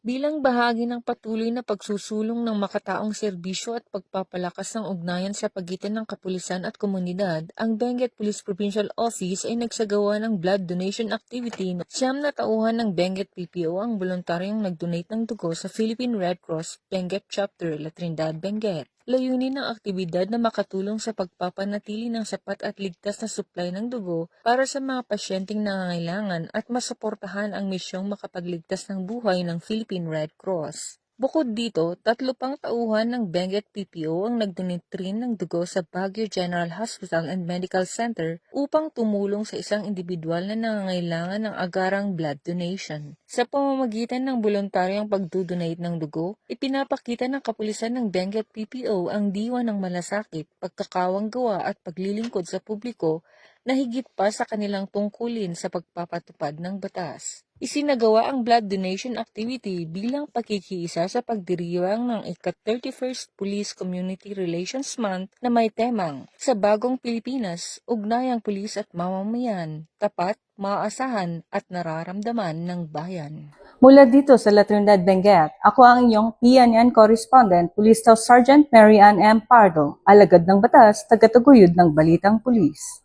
Bilang bahagi ng patuloy na pagsusulong ng makataong serbisyo at pagpapalakas ng ugnayan sa pagitan ng kapulisan at komunidad, ang Benguet Police Provincial Office ay nagsagawa ng blood donation activity. Siyam na tauhan ng Benguet PPO ang voluntaryong nag-donate ng dugo sa Philippine Red Cross Benguet Chapter La Trindade, Benguet. Layunin ng aktibidad na makatulong sa pagpapanatili ng sapat at ligtas na supply ng dugo para sa mga pasyenteng nangangailangan at masuportahan ang misyong makapagligtas ng buhay ng Philippine Red Cross. Bukod dito, 3 pang tauhan ng Benguet PPO ang nag-donate rin ng dugo sa Baguio General Hospital and Medical Center upang tumulong sa isang individual na nangangailangan ng agarang blood donation. Sa pamamagitan ng voluntaryong pagdodonate ng dugo, ipinapakita ng kapulisan ng Benguet PPO ang diwa ng malasakit, pagkakawang gawa at paglilingkod sa publiko na higit pa sa kanilang tungkulin sa pagpapatupad ng batas. Isinagawa ang blood donation activity bilang pakikiisa sa pagdiriwang ng ika-31st Police Community Relations Month na may temang Sa Bagong Pilipinas, Ugnayang Pulis at Mamamayan, Tapat, Maaasahan at Nararamdaman ng Bayan. Mula dito sa La Trinidad, Benguet, ako ang inyong PNN Correspondent, Police Staff Sergeant Mary Ann M. Pardo, alagad ng batas, tagataguyod ng Balitang Pulis.